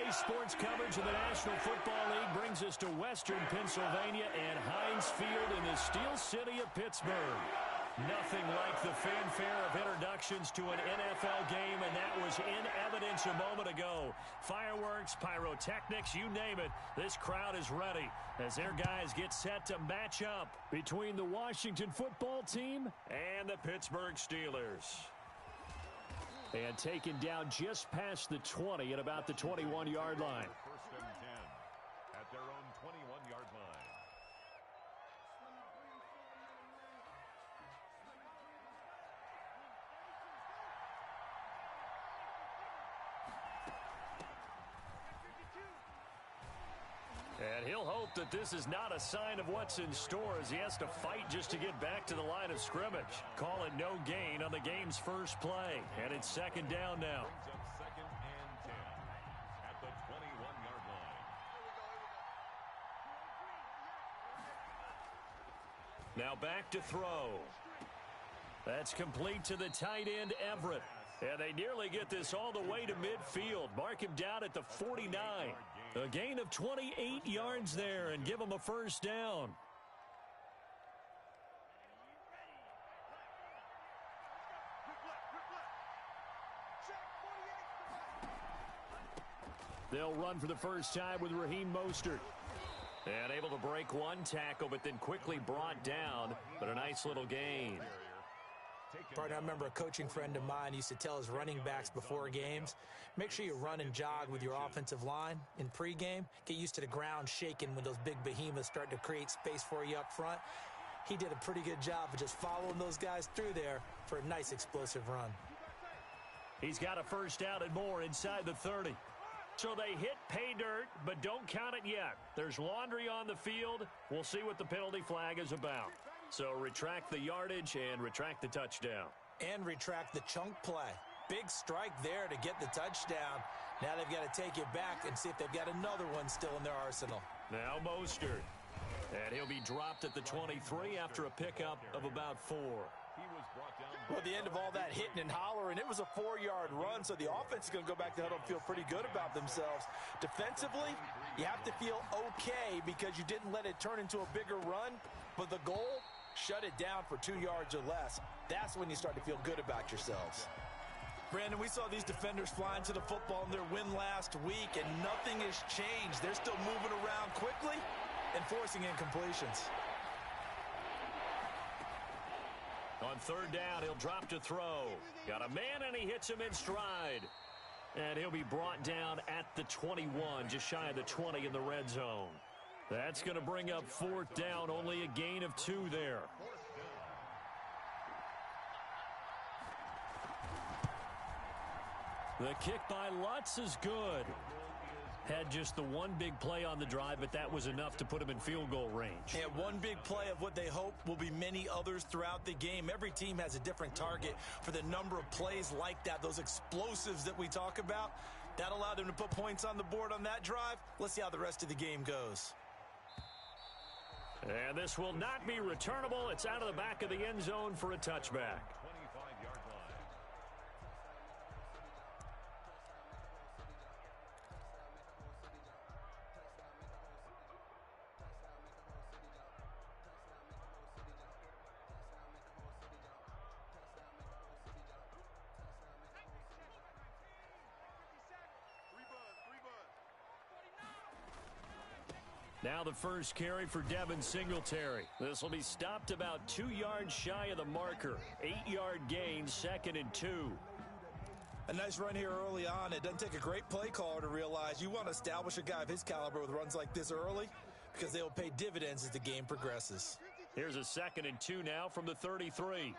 Today's sports coverage of the National Football League brings us to Western Pennsylvania and Heinz Field in the Steel City of Pittsburgh. Nothing like the fanfare of introductions to an NFL game, and that was in evidence a moment ago. Fireworks, pyrotechnics, you name it, this crowd is ready as their guys get set to match up between the Washington football team and the Pittsburgh Steelers. And taken down just past the 20 at about the 21-yard line. First and 10 at their own 21-yard line. And he'll hope that this is not a sign of what's in store as he has to fight just to get back to the line of scrimmage. Call it no gain on the game's first play. And it's second down now. Brings up second and 10 at the 21-yard line. Now back to throw. That's complete to the tight end, Everett. And they nearly get this all the way to midfield. Mark him down at the 49. A gain of 28 yards there and give him a first down. They'll run for the first time with Raheem Mostert. And able to break one tackle, but then quickly brought down. But a nice little gain. Partner, I remember a coaching friend of mine used to tell his running backs before games, make sure you run and jog with your offensive line in pregame. Get used to the ground shaking when those big behemoths start to create space for you up front. He did a pretty good job of just following those guys through there for a nice explosive run. He's got a first down and more inside the 30. So they hit pay dirt, but don't count it yet. There's laundry on the field. We'll see what the penalty flag is about. So retract the yardage and retract the touchdown. And retract the chunk play. Big strike there to get the touchdown. Now they've got to take it back and see if they've got another one still in their arsenal. Now Mostert. And he'll be dropped at the 23 after a pickup of about 4. Well, at the end of all that hitting and hollering, it was a 4-yard run, so the offense is going to go back to huddle and feel pretty good about themselves. Defensively, you have to feel okay because you didn't let it turn into a bigger run, but the goal, shut it down for 2 yards or less. That's when you start to feel good about yourselves. Brandon, we saw these defenders flying to the football in their win last week, and nothing has changed. They're still moving around quickly and forcing incompletions. On third down, he'll drop to throw. Got a man, and he hits him in stride. And he'll be brought down at the 21, just shy of the 20 in the red zone. That's going to bring up fourth down, only a gain of 2 there. The kick by Lutz is good. Had just the one big play on the drive, but that was enough to put him in field goal range. And one big play of what they hope will be many others throughout the game. Every team has a different target for the number of plays like that, those explosives that we talk about. That allowed them to put points on the board on that drive. Let's see how the rest of the game goes. And this will not be returnable. It's out of the back of the end zone for a touchback. 25-yard line. Now the first carry for Devin Singletary. This will be stopped about 2 yards shy of the marker. 8-yard gain, 2nd and 2. A nice run here early on. It doesn't take a great play caller to realize you want to establish a guy of his caliber with runs like this early because they will pay dividends as the game progresses. Here's a 2nd and 2 now from the 33.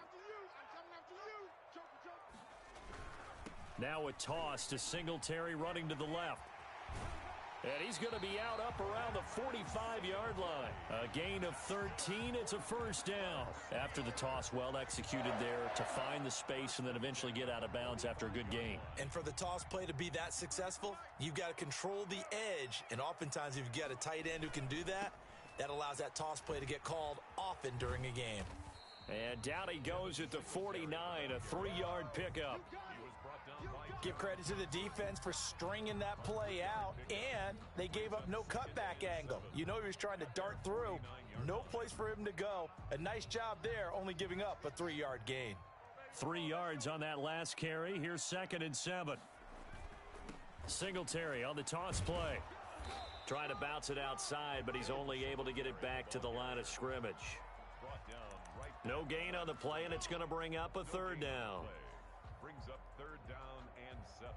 Now a toss to Singletary running to the left. And he's going to be out up around the 45-yard line. A gain of 13. It's a first down. After the toss, well executed there to find the space and then eventually get out of bounds after a good gain. And for the toss play to be that successful, you've got to control the edge. And oftentimes, if you've got a tight end who can do that, that allows that toss play to get called often during a game. And down he goes at the 49, a 3-yard pickup. He was brought down by Give credit to the defense for stringing that play out, and they gave up no cutback angle. You know he was trying to dart through. No place for him to go. A nice job there, only giving up a 3-yard gain. 3 yards on that last carry. Here's 2nd and 7. Singletary on the toss play. Trying to bounce it outside, but he's only able to get it back to the line of scrimmage. No gain on the play, and it's going to bring up a 3rd down. Brings up 3rd down and 7.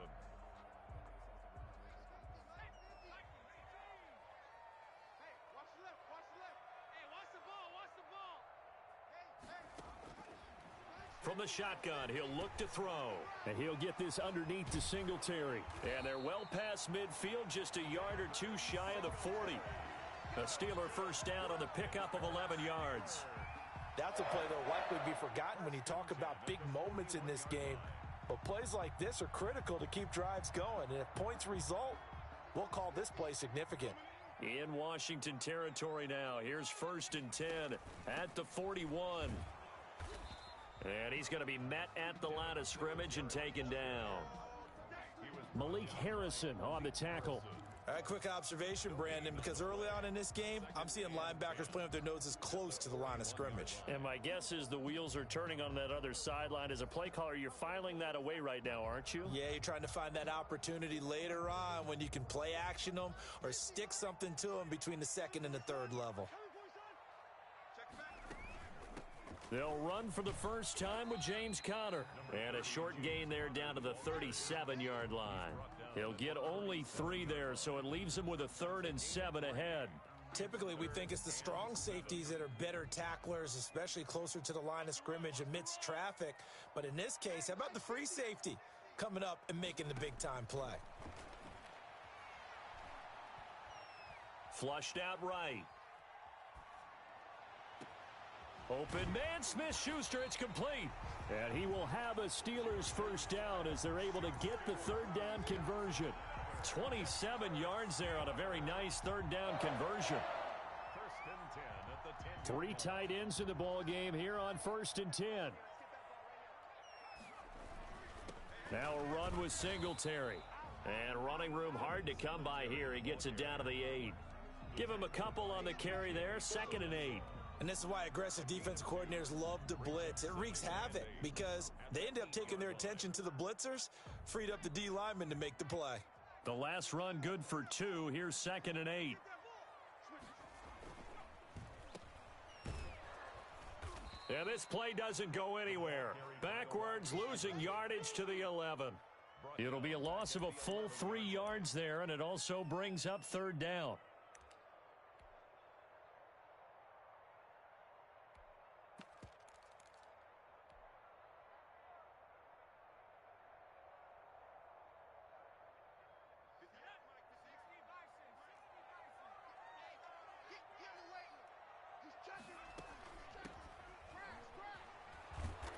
From the shotgun, he'll look to throw. And he'll get this underneath to Singletary. And they're well past midfield, just a yard or two shy of the 40. A Steeler 1st down on the pickup of 11 yards. That's a play that will likely be forgotten when you talk about big moments in this game. But plays like this are critical to keep drives going. And if points result, we'll call this play significant. In Washington territory now. Here's 1st and 10 at the 41. And he's going to be met at the line of scrimmage and taken down. Malik Harrison on the tackle. All right, quick observation, Brandon, because early on in this game, I'm seeing linebackers playing with their noses close to the line of scrimmage. And my guess is the wheels are turning on that other sideline. As a play caller, you're filing that away right now, aren't you? Yeah, you're trying to find that opportunity later on when you can play action them or stick something to them between the 2nd and the 3rd level. They'll run for the 1st time with James Conner. And a short gain there down to the 37-yard line. He'll get only 3 there, so it leaves him with a 3rd and 7 ahead. Typically, we think it's the strong safeties that are better tacklers, especially closer to the line of scrimmage amidst traffic. But in this case, how about the free safety coming up and making the big-time play? Flushed out right. Open man, Smith-Schuster, it's complete. And he will have a Steelers 1st down as they're able to get the 3rd down conversion. 27 yards there on a very nice 3rd down conversion. 1st and 10 at the 10. 3 tight ends in the ball game here on 1st and 10. Now a run with Singletary. And running room hard to come by here. He gets it down to the 8. Give him a couple on the carry there. 2nd and 8. And this is why aggressive defensive coordinators love to blitz. It wreaks havoc because they end up taking their attention to the blitzers, freed up the D lineman to make the play. The last run good for 2. Here's 2nd and 8. And this play doesn't go anywhere. Backwards, losing yardage to the 11. It'll be a loss of a full 3 yards there, and it also brings up 3rd down.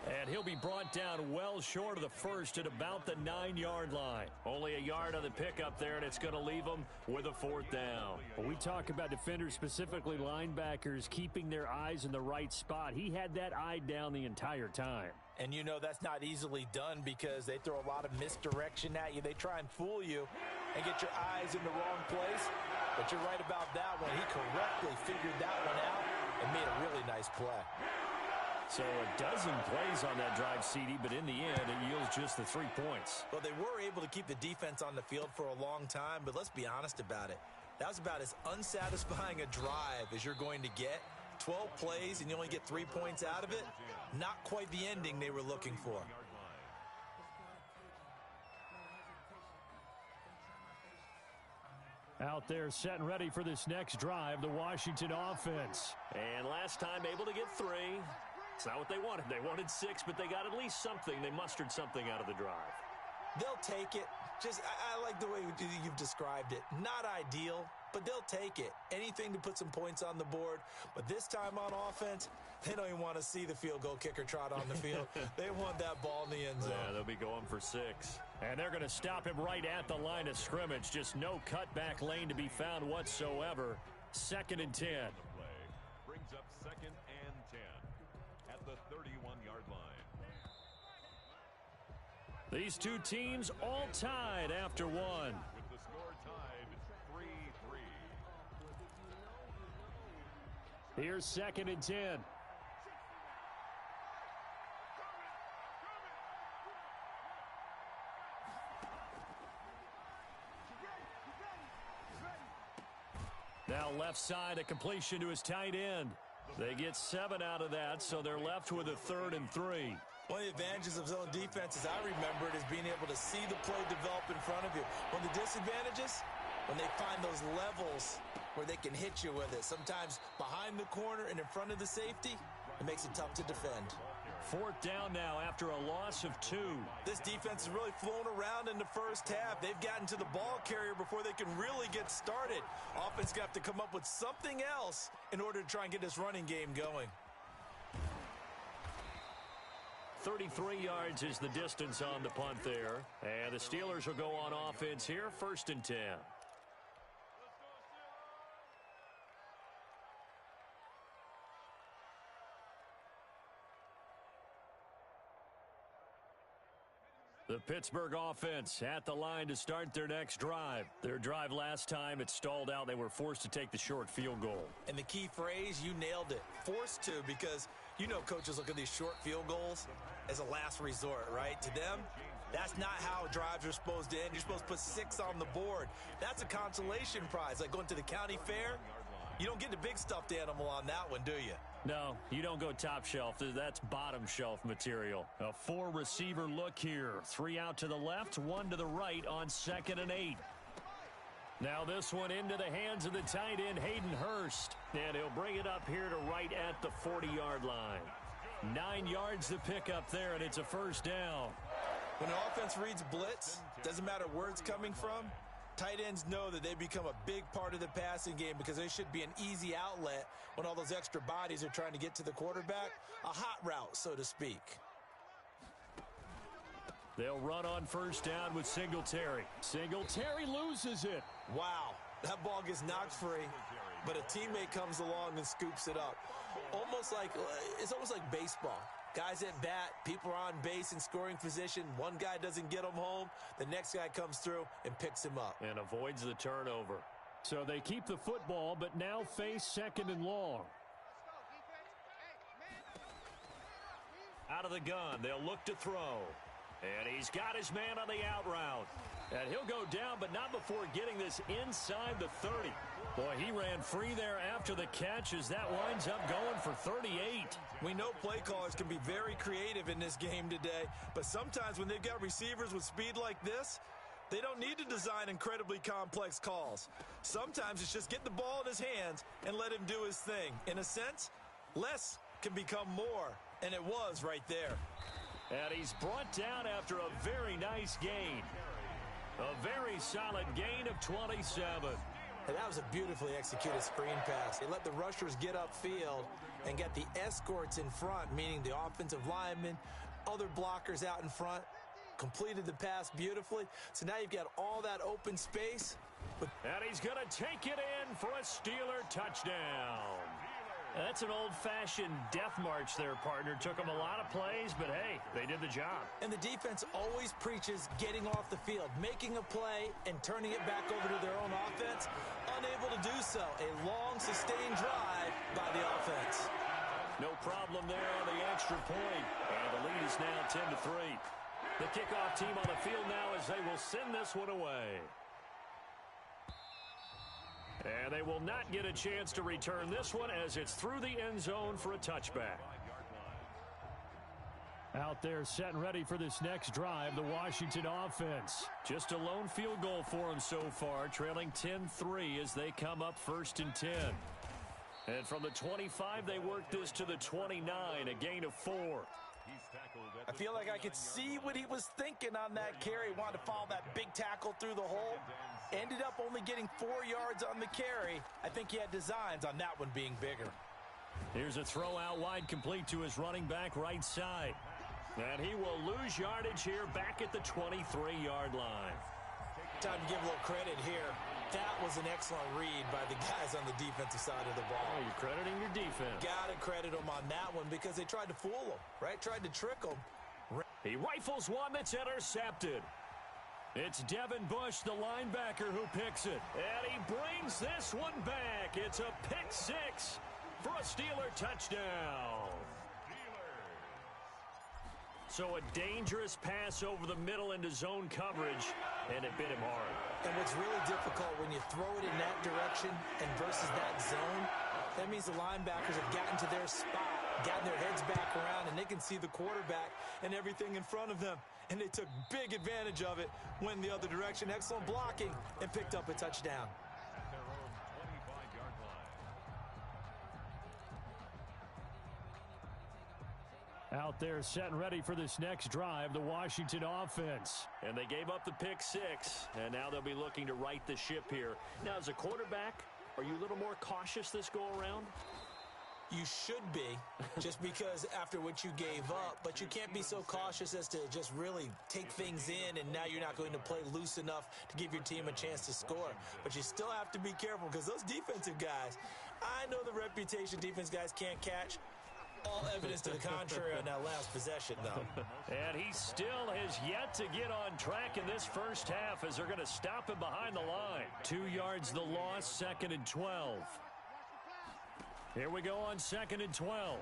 And he'll be brought down well short of the 1st at about the 9-yard line. Only a yard on the pickup there, and it's going to leave them with a 4th down. When we talk about defenders, specifically linebackers, keeping their eyes in the right spot, he had that eye down the entire time. And you know that's not easily done because they throw a lot of misdirection at you. They try and fool you and get your eyes in the wrong place. But you're right about that one. He correctly figured that one out and made a really nice play. So a dozen plays on that drive, CD, but in the end, it yields just the 3 points. Well, they were able to keep the defense on the field for a long time, but let's be honest about it. That was about as unsatisfying a drive as you're going to get. 12 plays and you only get 3 points out of it. Not quite the ending they were looking for. Out there set and ready for this next drive, the Washington offense. And last time able to get 3. It's not what they wanted. They wanted 6, but they got at least something. They mustered something out of the drive. They'll take it. I like the way you've described it. Not ideal, but they'll take it. Anything to put some points on the board. But this time on offense, they don't even want to see the field goal kicker trot on the field. They want that ball in the end zone. Yeah, they'll be going for 6. And they're going to stop him right at the line of scrimmage. Just no cutback lane to be found whatsoever. 2nd and 10. Brings up 2nd and 10 at the 31-yard line. These two teams all tied after one. With the score tied 3-3. Here's 2nd and 10. Now left side, a completion to his tight end. They get 7 out of that, so they're left with a 3rd and 3. One of the advantages of zone defense, as I remember it, is being able to see the play develop in front of you. One of the disadvantages, when they find those levels where they can hit you with it. Sometimes behind the corner and in front of the safety, it makes it tough to defend. 4th down now after a loss of 2. This defense has really flown around in the first half. They've gotten to the ball carrier before they can really get started. Offense got to come up with something else in order to try and get this running game going. 33 yards is the distance on the punt there. And the Steelers will go on offense here, 1st and 10. The Pittsburgh offense at the line to start their next drive. Their drive last time, it stalled out. They were forced to take the short field goal. And the key phrase, you nailed it. Forced to, because you know coaches look at these short field goals as a last resort, right? To them, that's not how drives are supposed to end. You're supposed to put 6 on the board. That's a consolation prize. Like going to the county fair, you don't get the big stuffed animal on that one, do you? No, you don't go top shelf. That's bottom shelf material. A 4-receiver look here. 3 out to the left, 1 to the right on 2nd and 8. Now this one into the hands of the tight end, Hayden Hurst. And he'll bring it up here to right at the 40-yard line. 9 yards to pick up there, and it's a 1st down. When an offense reads blitz, doesn't matter where it's coming from, tight ends know that they become a big part of the passing game because they should be an easy outlet when all those extra bodies are trying to get to the quarterback. A hot route, so to speak. They'll run on 1st down with Singletary. Singletary loses it. Wow, that ball gets knocked free, but a teammate comes along and scoops it up. It's almost like baseball. Guys at bat, people are on base in scoring position. One guy doesn't get them home. The next guy comes through and picks him up. And avoids the turnover. So they keep the football, but now face 2nd and long. Out of the gun, they'll look to throw. And he's got his man on the out route. And he'll go down, but not before getting this inside the 30. Boy, he ran free there after the catch as that winds up going for 38. We know play callers can be very creative in this game today, but sometimes when they've got receivers with speed like this, they don't need to design incredibly complex calls. Sometimes it's just get the ball in his hands and let him do his thing. In a sense, less can become more, and it was right there. And he's brought down after a very nice gain. A very solid gain of 27. And that was a beautifully executed screen pass. They let the rushers get upfield and get the escorts in front, meaning the offensive linemen, other blockers out in front, completed the pass beautifully. So now you've got all that open space. And he's going to take it in for a Steeler touchdown. That's an old-fashioned death march there, partner. Took them a lot of plays, but hey, they did the job. And the defense always preaches getting off the field, making a play and turning it back over to their own offense. Unable to do so. A long, sustained drive by the offense. No problem there on the extra point. And the lead is now 10-3. The kickoff team on the field now as they will send this one away. And they will not get a chance to return this one as it's through the end zone for a touchback. Out there set and ready for this next drive, the Washington offense. Just a lone field goal for them so far, trailing 10-3 as they come up 1st and 10. And from the 25, they work this to the 29, a gain of 4. I feel like I could see what he was thinking on that carry. Wanted to follow that big tackle through the hole. Ended up only getting 4 yards on the carry. I think he had designs on that one being bigger. Here's a throw out wide, complete to his running back right side. And he will lose yardage here back at the 23-yard line. Time to give a little credit here. That was an excellent read by the guys on the defensive side of the ball. Oh, you're crediting your defense. Got to credit them on that one because they tried to fool them, right? Tried to trick them. He rifles one that's intercepted. It's Devin Bush, the linebacker, who picks it. And he brings this one back. It's a pick six for a Steeler touchdown. So a dangerous pass over the middle into zone coverage, and it bit him hard. And what's really difficult when you throw it in that direction and versus that zone, that means the linebackers have gotten to their spot, gotten their heads back around, and they can see the quarterback and everything in front of them. And they took big advantage of it, went the other direction, excellent blocking, and picked up a touchdown. At their own 25-yard line. Out there set and ready for this next drive, the Washington offense. And they gave up the pick six, and now they'll be looking to right the ship here. Now, as a quarterback, are you a little more cautious this go-around? You should be, just because after what you gave up, but you can't be so cautious as to just really take things in, and now you're not going to play loose enough to give your team a chance to score. But you still have to be careful, because those defensive guys, I know the reputation defense guys can't catch. All evidence to the contrary on that last possession, though. And he still has yet to get on track in this first half as they're going to stop him behind the line. 2 yards the loss, 2nd and 12. Here we go on 2nd and 12.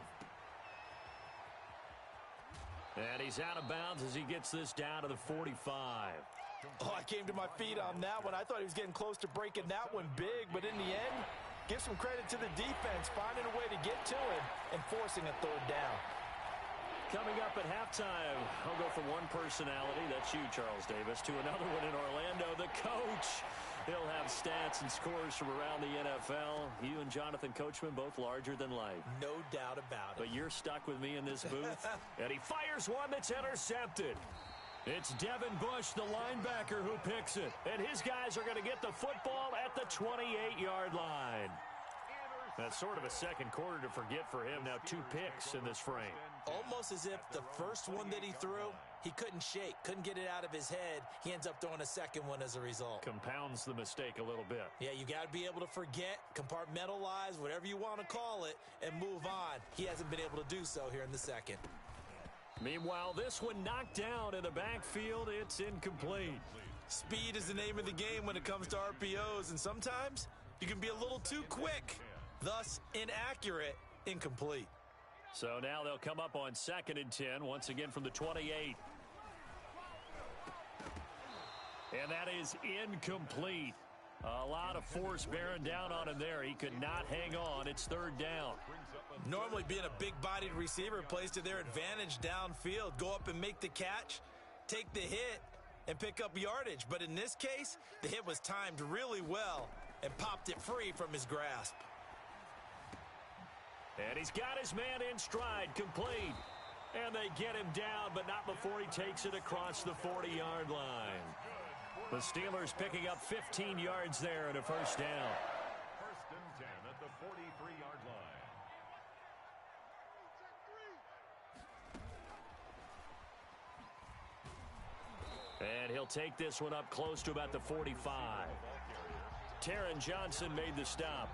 And he's out of bounds as he gets this down to the 45. Oh, I came to my feet on that one. I thought he was getting close to breaking that one big, but in the end, give some credit to the defense, finding a way to get to it and forcing a third down. Coming up at halftime, I'll go from one personality, that's you, Charles Davis, to another one in Orlando, the coach. He'll have stats and scores from around the NFL. You and Jonathan Coachman, both larger than life. No doubt about it. But you're stuck with me in this booth. And he fires one that's intercepted. It's Devin Bush, the linebacker, who picks it. And his guys are going to get the football at the 28-yard line. That's sort of a second quarter to forget for him. Now 2 picks in this frame. Almost as if the first one that he threw, he couldn't shake, couldn't get it out of his head. He ends up throwing a second one as a result. Compounds the mistake a little bit. Yeah, you got to be able to forget, compartmentalize, whatever you want to call it, and move on. He hasn't been able to do so here in the second. Meanwhile, this one knocked down in the backfield. It's incomplete. Speed is the name of the game when it comes to RPOs, and sometimes you can be a little too quick, thus inaccurate, incomplete. So now they'll come up on 2nd and 10, once again from the 28. And that is incomplete. A lot of force bearing down on him there. He could not hang on. It's 3rd down. Normally being a big-bodied receiver plays to their advantage downfield. Go up and make the catch, take the hit, and pick up yardage. But in this case, the hit was timed really well and popped it free from his grasp. And he's got his man in stride, complete. And they get him down, but not before he takes it across the 40-yard line. The Steelers picking up 15 yards there and a first down. 1st and 10 at the 43-yard line. And he'll take this one up close to about the 45. Taron Johnson made the stop.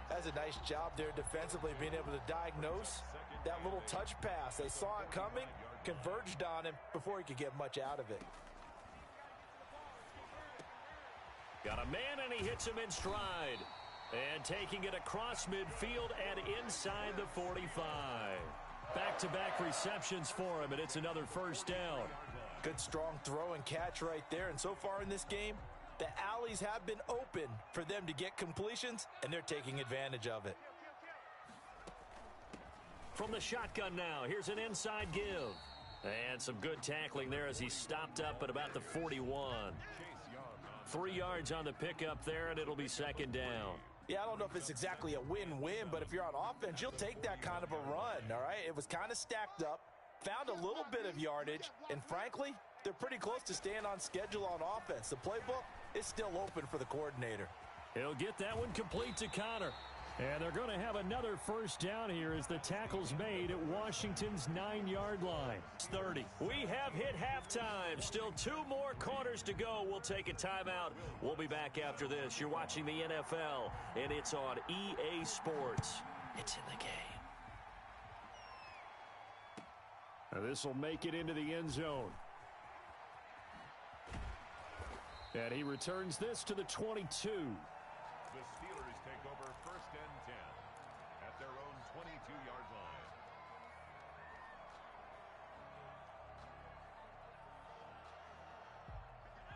That's a nice job there defensively, being able to diagnose that little touch pass. They saw it coming, converged on him before he could get much out of it. Got a man, and he hits him in stride. And taking it across midfield and inside the 45. Back-to-back receptions for him, and it's another first down. Good strong throw and catch right there. And so far in this game, the alleys have been open for them to get completions, and they're taking advantage of it. From the shotgun now, here's an inside give. And some good tackling there as he stopped up at about the 41. 3 yards on the pickup there, and it'll be 2nd down. Yeah, I don't know if it's exactly a win-win, but if you're on offense, you'll take that kind of a run, all right? It was kind of stacked up, found a little bit of yardage, and frankly, they're pretty close to staying on schedule on offense. The playbook is still open for the coordinator. He'll get that one complete to Connor. And they're going to have another first down here as the tackle's made at Washington's 9-yard line. It's 30. We have hit halftime. Still 2 more quarters to go. We'll take a timeout. We'll be back after this. You're watching the NFL, and it's on EA Sports. It's in the game. This will make it into the end zone. And he returns this to the 22. The Steelers take over 1st and 10 at their own 22-yard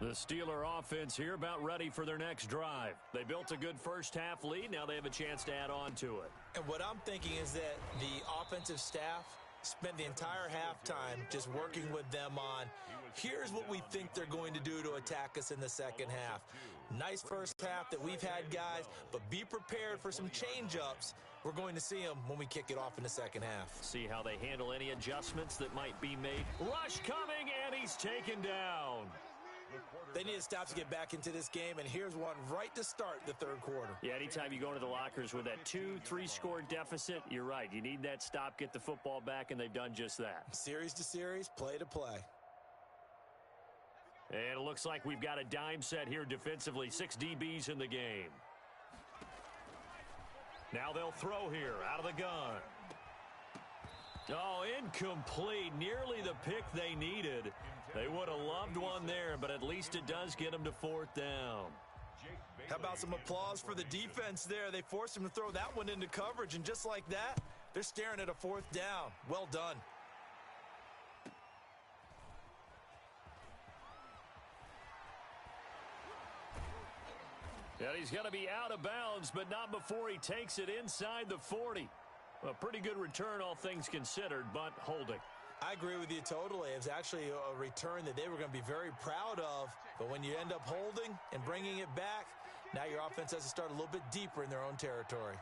line. The Steeler offense here about ready for their next drive. They built a good first-half lead. Now they have a chance to add on to it. And what I'm thinking is that the offensive staff spent the entire halftime just working with them on, here's what we think they're going to do to attack us in the second half. Nice first half that we've had, guys, but be prepared for some change-ups. We're going to see them when we kick it off in the second half. See how they handle any adjustments that might be made. Rush coming, and he's taken down. They need to stop to get back into this game, and here's one right to start the third quarter. Yeah, anytime you go into the lockers with that 2-3 score deficit, you're right. You need that stop, get the football back, and they've done just that. Series to series, play to play. And it looks like we've got a dime set here defensively. 6 DBs in the game. Now they'll throw here out of the gun. Oh, incomplete. Nearly the pick they needed. They would have loved one there, but at least it does get them to 4th down. How about some applause for the defense there? They forced him to throw that one into coverage, and just like that, they're staring at a 4th down. Well done. And he's going to be out of bounds, but not before he takes it inside the 40. A pretty good return, all things considered, but holding. I agree with you totally. It was actually a return that they were going to be very proud of. But when you end up holding and bringing it back, now your offense has to start a little bit deeper in their own territory.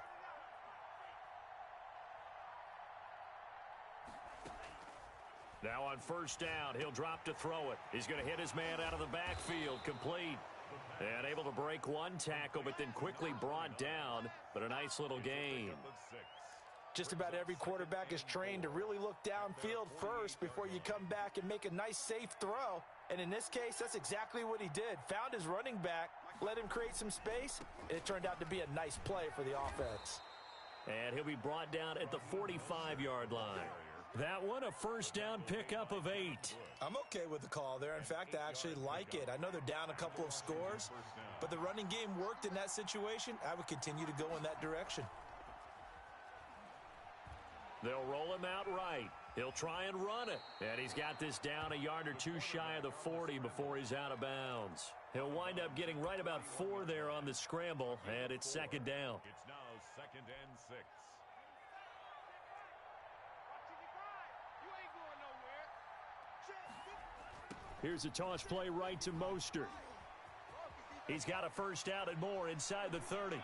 Now on 1st down, he'll drop to throw it. He's going to hit his man out of the backfield, complete. And able to break one tackle, but then quickly brought down. But a nice little gain. Just about every quarterback is trained to really look downfield first before you come back and make a nice, safe throw. And in this case, that's exactly what he did. Found his running back, let him create some space, and it turned out to be a nice play for the offense. And he'll be brought down at the 45-yard line. That one, a 1st down pickup of 8. I'm okay with the call there. In fact, I actually like it. I know they're down a couple of scores, but the running game worked in that situation. I would continue to go in that direction. They'll roll him out right. He'll try and run it. And he's got this down a yard or two shy of the 40 before he's out of bounds. He'll wind up getting right about 4 there on the scramble, and it's 2nd down. It's now 2nd and 6. Here's a toss play right to Mostert. He's got a 1st down and more inside the 30.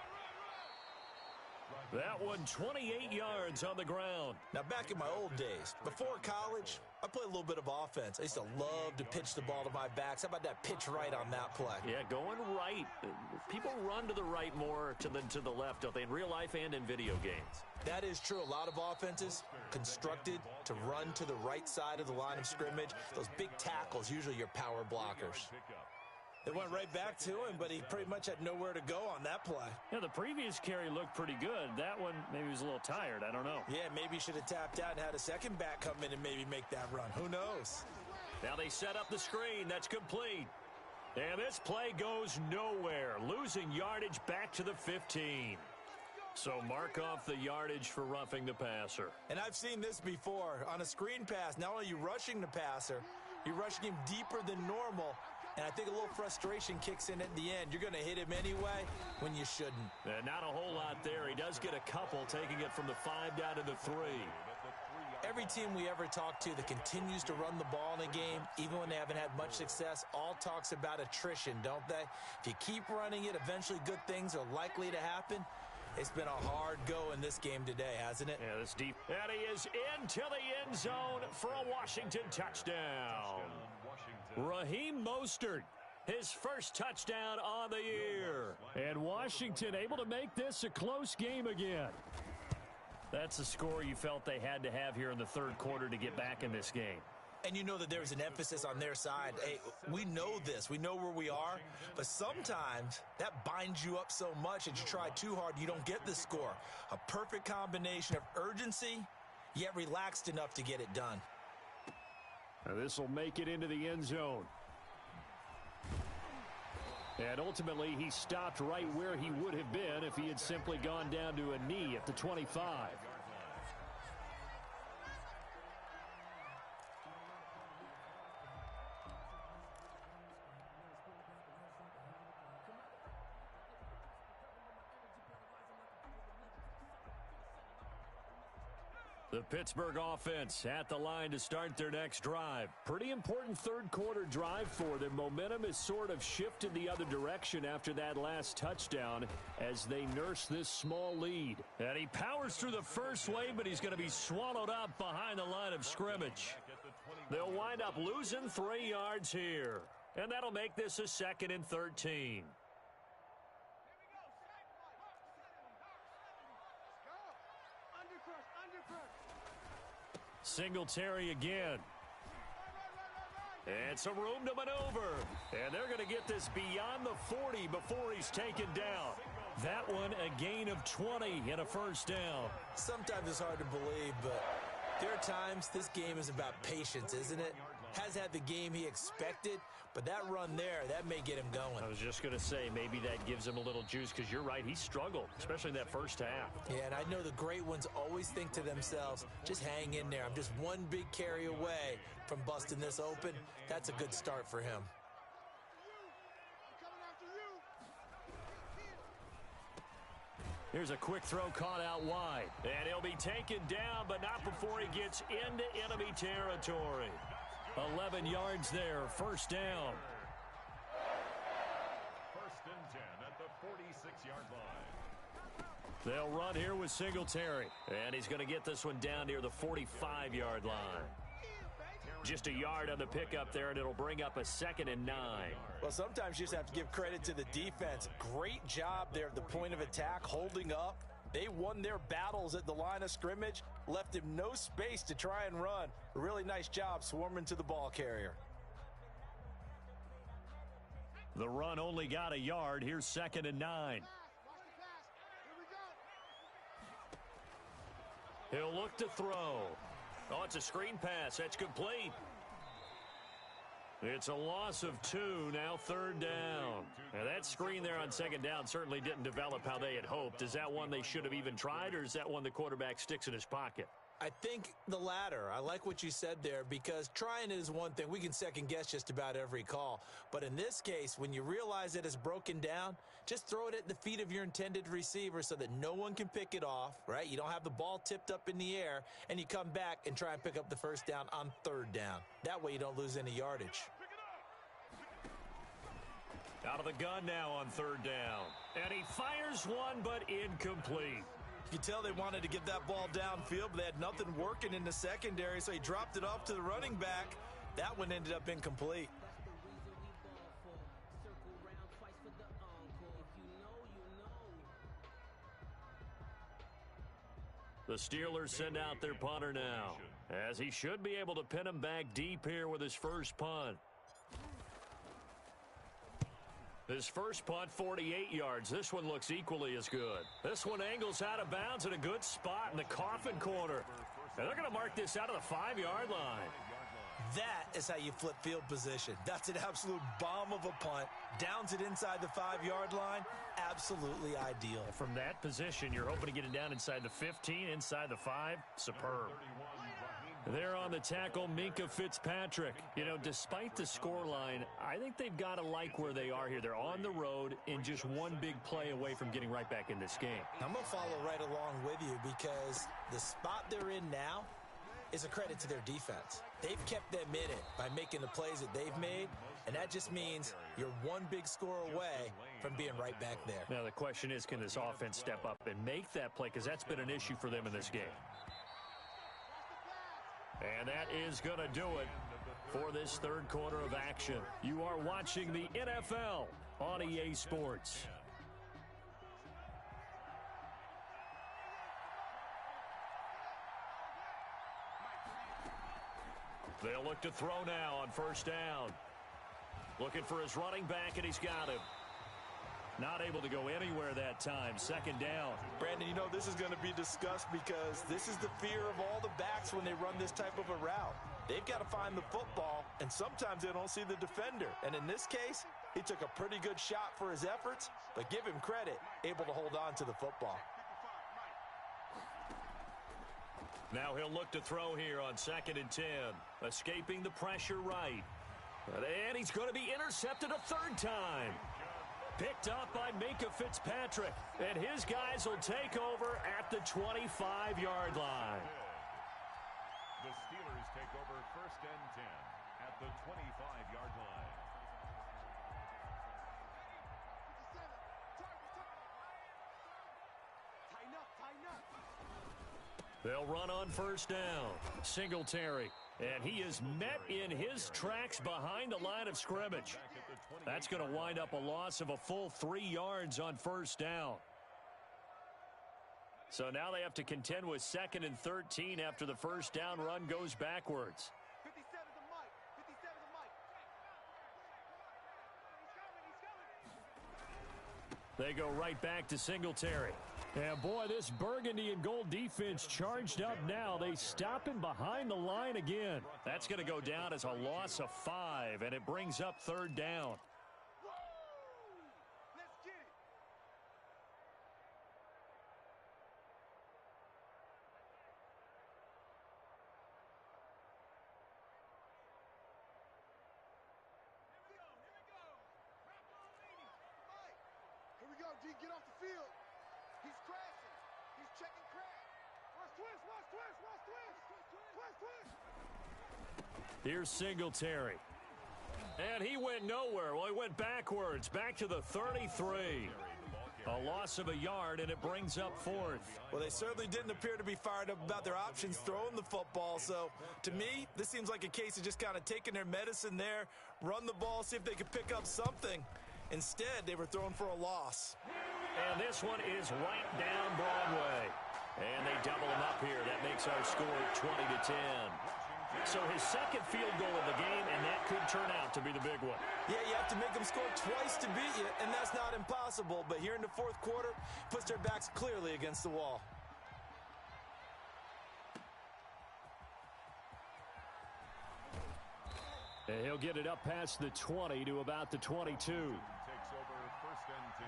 That one 28 yards on the ground. Now, back in my old days, before college, I played a little bit of offense. I used to love to pitch the ball to my backs. How about that pitch right on that play? Yeah, going right. People run to the right more than to the left, don't they, in real life and in video games? That is true. A lot of offenses constructed to run to the right side of the line of scrimmage. Those big tackles, usually your power blockers. They went right back to him, but he pretty much had nowhere to go on that play. Yeah, the previous carry looked pretty good. That one, maybe he was a little tired. I don't know. Yeah, maybe he should have tapped out and had a second back come in and maybe make that run. Who knows? Now they set up the screen. That's complete. And this play goes nowhere. Losing yardage back to the 15. So mark off the yardage for roughing the passer. And I've seen this before. On a screen pass, not only are you rushing the passer, you're rushing him deeper than normal. And I think a little frustration kicks in at the end. You're going to hit him anyway when you shouldn't. Not a whole lot there. He does get a couple, taking it from the 5 down to the 3. Every team we ever talk to that continues to run the ball in a game, even when they haven't had much success, all talks about attrition, don't they? If you keep running it, eventually good things are likely to happen. It's been a hard go in this game today, hasn't it? Yeah, this deep. And he is into the end zone for a Washington touchdown. Raheem Mostert, his first touchdown on the year. And Washington able to make this a close game again. That's the score you felt they had to have here in the third quarter to get back in this game. And you know that there's an emphasis on their side. Hey, we know this. We know where we are. But sometimes that binds you up so much that you try too hard, you don't get the score. A perfect combination of urgency, yet relaxed enough to get it done. This will make it into the end zone. And ultimately, he stopped right where he would have been if he had simply gone down to a knee at the 25. The Pittsburgh offense at the line to start their next drive. Pretty important third quarter drive for them. Momentum has sort of shifted the other direction after that last touchdown as they nurse this small lead. And he powers through the first wave, but he's going to be swallowed up behind the line of scrimmage. They'll wind up losing 3 yards here. And that'll make this a 2nd and 13. Singletary again. And some room to maneuver. And they're going to get this beyond the 40 before he's taken down. That one a gain of 20 and a first down. Sometimes it's hard to believe, but there are times this game is about patience, isn't it? Has had the game he expected, but that run there, that may get him going. I was just going to say, maybe that gives him a little juice because you're right, he struggled, especially in that first half. Yeah, and I know the great ones always think to themselves, just hang in there. I'm just one big carry away from busting this open. That's a good start for him. Here's a quick throw caught out wide. And he'll be taken down, but not before he gets into enemy territory. 11 yards there, first down. 1st and 10 at the 46-yard line. They'll run here with Singletary. And he's going to get this one down near the 45-yard line. Just a yard on the pickup there, and it'll bring up a 2nd and 9. Well, sometimes you just have to give credit to the defense. Great job there at the point of attack, holding up. They won their battles at the line of scrimmage, left him no space to try and run. A really nice job swarming to the ball carrier. The run only got a yard. Here's 2nd and 9. He'll look to throw. Oh, it's a screen pass. That's complete. It's a loss of 2, now 3rd down. Now that screen there on 2nd down certainly didn't develop how they had hoped. Is that one they should have even tried, or is that one the quarterback sticks in his pocket? I think the latter. I like what you said there, because trying it is one thing. We can second guess just about every call. But in this case, when you realize that it's broken down, just throw it at the feet of your intended receiver so that no one can pick it off, right? You don't have the ball tipped up in the air, and you come back and try and pick up the first down on 3rd down. That way you don't lose any yardage. Out of the gun now on 3rd down. And he fires one, but incomplete. You can tell they wanted to get that ball downfield, but they had nothing working in the secondary, so he dropped it off to the running back. That one ended up incomplete. The Steelers send out their punter now, as he should be able to pin him back deep here with his first punt. His first punt, 48 yards. This one looks equally as good. This one angles out of bounds in a good spot in the coffin corner. And they're going to mark this out of the 5-yard line. That is how you flip field position. That's an absolute bomb of a punt. Downs it inside the 5-yard line. Absolutely ideal. From that position, you're hoping to get it down inside the 15, inside the 5. Superb. There on the tackle, Minkah Fitzpatrick. You know, despite the scoreline, I think they've got to like where they are here. They're on the road and just one big play away from getting right back in this game. I'm going to follow right along with you, because the spot they're in now is a credit to their defense. They've kept them in it by making the plays that they've made, and that just means you're one big score away from being right back there. Now, the question is, can this offense step up and make that play? Because that's been an issue for them in this game. And that is going to do it for this third quarter of action. You are watching the NFL on EA Sports. They'll look to throw now on first down. Looking for his running back, and he's got him. Not able to go anywhere that time. Second down. Brandon, you know this is going to be discussed because this is the fear of all the backs when they run this type of a route. They've got to find the football, and sometimes they don't see the defender. And in this case, he took a pretty good shot for his efforts, but give him credit, able to hold on to the football. Now he'll look to throw here on 2nd and 10. Escaping the pressure right. And he's going to be intercepted a third time. Picked up by Minka Fitzpatrick. And his guys will take over at the 25-yard line. The Steelers take over 1st and 10 at the 25-yard line. They'll run on 1st down. Singletary. And he is met in his tracks behind the line of scrimmage. That's going to wind up a loss of a full 3 yards on 1st down. So now they have to contend with 2nd and 13 after the 1st down run goes backwards. 57 to Mike. 57 to Mike. They go right back to Singletary. And boy, this burgundy and gold defense charged up now. They stop him behind the line again. That's going to go down as a loss of 5, and it brings up 3rd down. Let's get it. Here we go, D. Get off the field. He's crashing. He's checking crash. Watch twist, watch twist, watch twist. Twist, twist. Here's Singletary. And he went nowhere. Well, he went backwards, back to the 33. A loss of a yard, and it brings up 4th. Well, they certainly didn't appear to be fired up about their options throwing the football. So, to me, this seems like a case of just kind of taking their medicine there, run the ball, see if they could pick up something. Instead, they were throwing for a loss. And this one is right down Broadway. And they double him up here. That makes our score 20-10. So his second field goal of the game, and that could turn out to be the big one. Yeah, you have to make them score twice to beat you, and that's not impossible. But here in the 4th quarter, puts their backs clearly against the wall. And he'll get it up past the 20 to about the 22. Takes over 1st and 10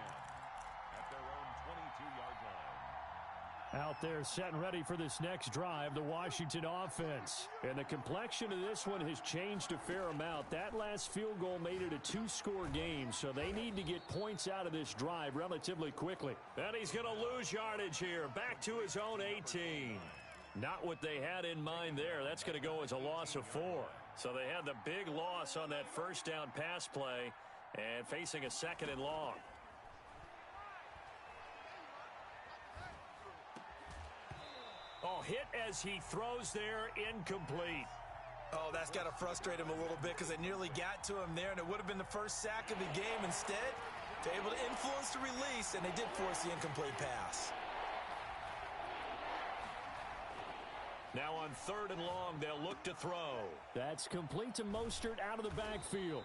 at their own 22-yard line. Out there set and ready for this next drive, the Washington offense. And the complexion of this one has changed a fair amount. That last field goal made it a 2-score game, so they need to get points out of this drive relatively quickly. And he's going to lose yardage here, back to his own 18. Not what they had in mind there. That's going to go as a loss of 4. So they had the big loss on that 1st down pass play and facing a 2nd and long. Oh, hit as he throws there, incomplete. Oh, that's got to frustrate him a little bit because they nearly got to him there, and it would have been the first sack of the game. Instead, they're able to influence the release, and they did force the incomplete pass. Now on 3rd and long, they'll look to throw. That's complete to Mostert out of the backfield.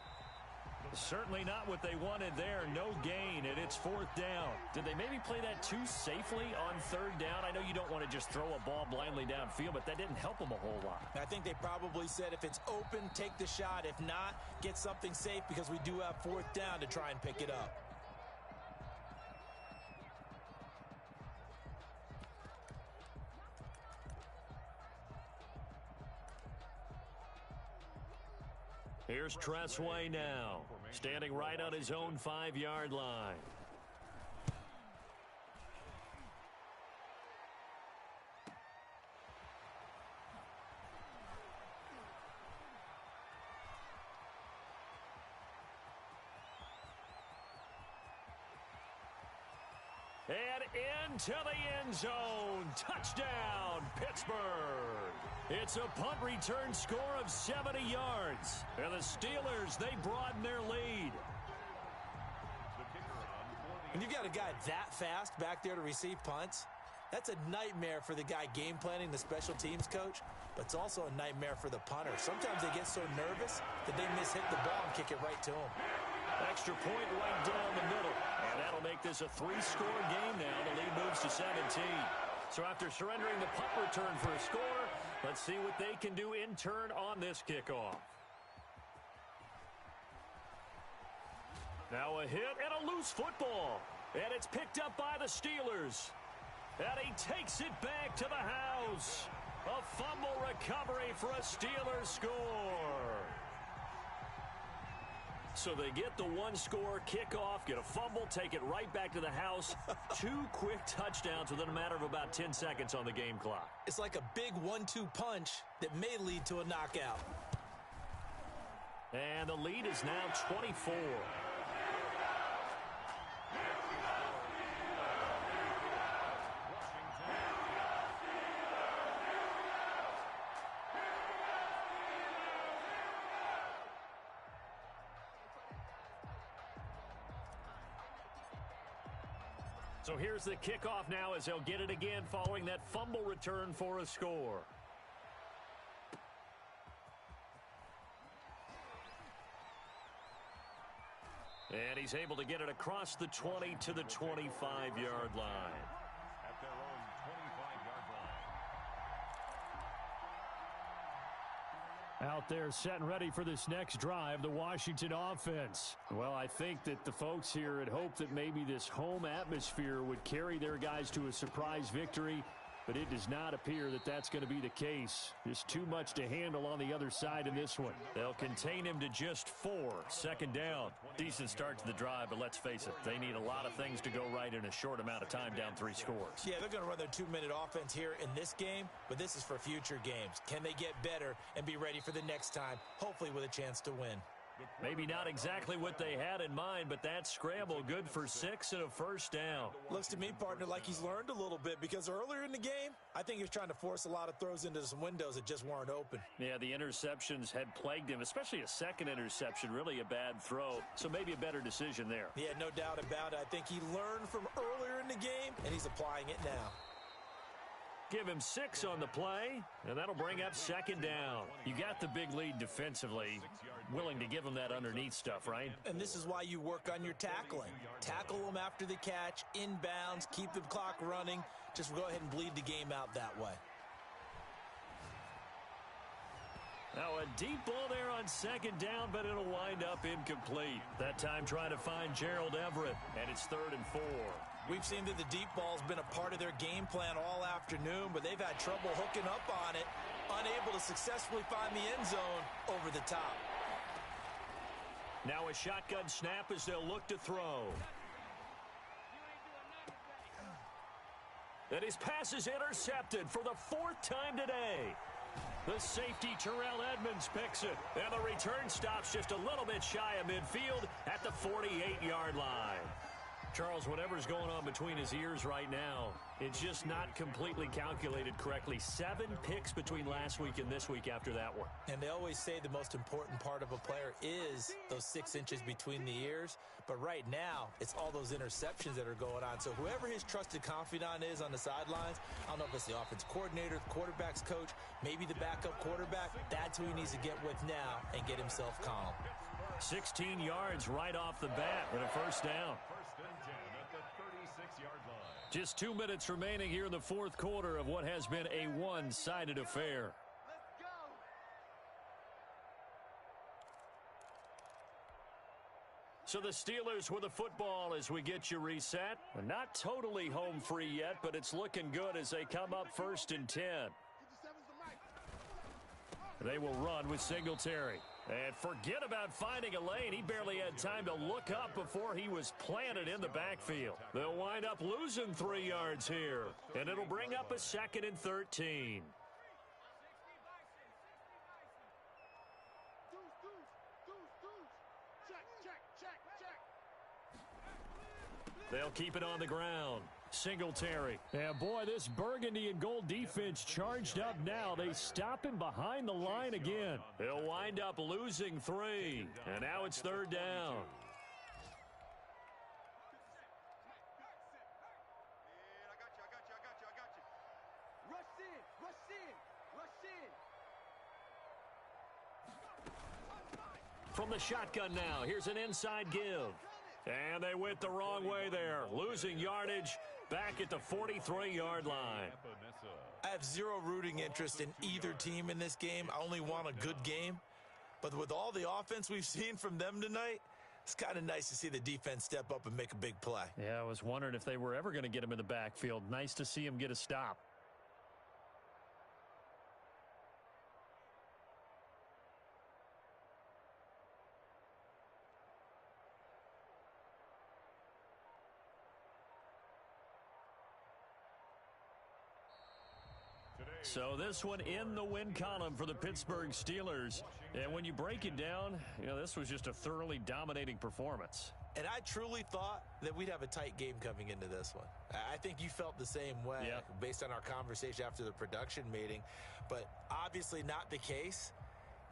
Certainly not what they wanted there. No gain, and it's 4th down. Did they maybe play that too safely on 3rd down? I know you don't want to just throw a ball blindly downfield, but that didn't help them a whole lot. I think they probably said if it's open, take the shot. If not, get something safe because we do have 4th down to try and pick it up. Here's Tressway now, standing right on his own 5-yard line. And into the end zone. Touchdown, Pittsburgh. It's a punt return score of 70 yards. And the Steelers, they broaden their lead. When you've got a guy that fast back there to receive punts, that's a nightmare for the guy game planning, the special teams coach, but it's also a nightmare for the punter. Sometimes they get so nervous that they miss hit the ball and kick it right to him. Extra point right down the middle. And that'll make this a 3-score game now. The lead moves to 17. So after surrendering the punt return for a score, let's see what they can do in turn on this kickoff. Now a hit and a loose football. And it's picked up by the Steelers. And he takes it back to the house. A fumble recovery for a Steelers score. So they get the 1-score kickoff, get a fumble, take it right back to the house. 2 quick touchdowns within a matter of about 10 seconds on the game clock. It's like a big 1-2 punch that may lead to a knockout. And the lead is now 24. So here's the kickoff now as they'll get it again following that fumble return for a score. And he's able to get it across the 20 to the 25-yard line. At their own 25-yard line. Out there set and ready for this next drive, the Washington offense. Well, I think that the folks here had hoped that maybe this home atmosphere would carry their guys to a surprise victory, but it does not appear that that's going to be the case. Just too much to handle on the other side in this one. They'll contain him to just 4. Second down. Decent start to the drive, but let's face it, they need a lot of things to go right in a short amount of time down 3 scores. Yeah, they're going to run their 2-minute offense here in this game, but this is for future games. Can they get better and be ready for the next time, hopefully with a chance to win? Maybe not exactly what they had in mind, but that scramble good for 6 and a first down. Looks to me, partner, like he's learned a little bit because earlier in the game, I think he was trying to force a lot of throws into some windows that just weren't open. Yeah, the interceptions had plagued him, especially a second interception, really a bad throw. So maybe a better decision there. Yeah, no doubt about it. I think he learned from earlier in the game, and he's applying it now. Give him 6 on the play, and that'll bring up second down. You got the big lead defensively, willing to give him that underneath stuff, right? And this is why you work on your tackling. Tackle them after the catch, inbounds, keep the clock running. Just go ahead and bleed the game out that way. Now a deep ball there on second down, but it'll wind up incomplete. That time trying to find Gerald Everett, and it's 3rd and 4. We've seen that the deep ball's been a part of their game plan all afternoon, but they've had trouble hooking up on it, unable to successfully find the end zone over the top. Now a shotgun snap as they'll look to throw. And his pass is intercepted for the 4th time today. The safety, Terrell Edmonds, picks it. And the return stops just a little bit shy of midfield at the 48-yard line. Charles, whatever's going on between his ears right now, it's just not completely calculated correctly. 7 picks between last week and this week after that one. And they always say the most important part of a player is those 6 inches between the ears. But right now, it's all those interceptions that are going on. So whoever his trusted confidant is on the sidelines, I don't know if it's the offense coordinator, the quarterback's coach, maybe the backup quarterback, that's who he needs to get with now and get himself calm. 16 yards right off the bat with a first down. Just 2 minutes remaining here in the 4th quarter of what has been a one-sided affair. So the Steelers with the football as we get you reset. Not totally home free yet, but it's looking good as they come up 1st and 10. They will run with Singletary. And forget about finding a lane. He barely had time to look up before he was planted in the backfield. They'll wind up losing 3 yards here. And it'll bring up a 2nd and 13. They'll keep it on the ground. Singletary. And boy, this burgundy and gold defense charged up now. They stop him behind the line again. He'll wind up losing 3. And now it's 3rd down. From the shotgun now, here's an inside give. And they went the wrong way there, losing yardage back at the 43-yard line. I have zero rooting interest in either team in this game. I only want a good game. But with all the offense we've seen from them tonight, it's kind of nice to see the defense step up and make a big play. Yeah, I was wondering if they were ever going to get him in the backfield. Nice to see him get a stop. So this one in the win column for the Pittsburgh Steelers. And when you break it down, this was just a thoroughly dominating performance. And I truly thought that we'd have a tight game coming into this one. I think you felt the same way based on our conversation after the production meeting. But obviously not the case.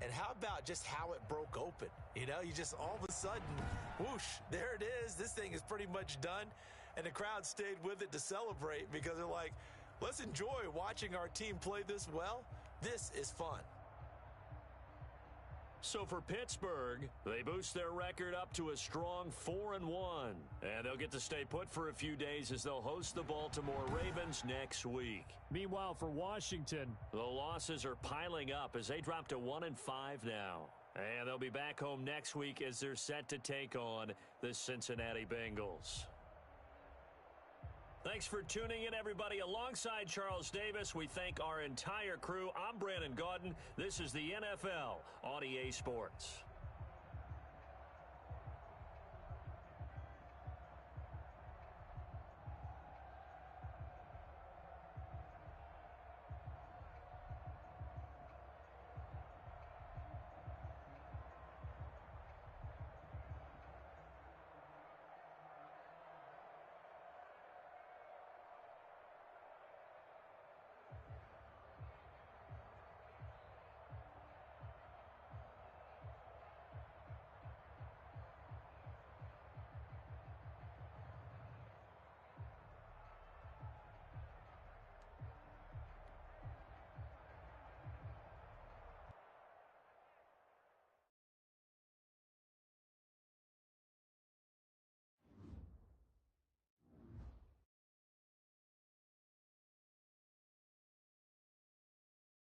And how about just how it broke open? You just all of a sudden, whoosh, there it is. This thing is pretty much done. And the crowd stayed with it to celebrate because they're like, let's enjoy watching our team play this well. This is fun. So for Pittsburgh, they boost their record up to a strong 4-1. And they'll get to stay put for a few days as they'll host the Baltimore Ravens next week. Meanwhile, for Washington, the losses are piling up as they drop to 1-5 now. And they'll be back home next week as they're set to take on the Cincinnati Bengals. Thanks for tuning in, everybody. Alongside Charles Davis, we thank our entire crew. I'm Brandon Gaudin. This is the NFL on EA Sports.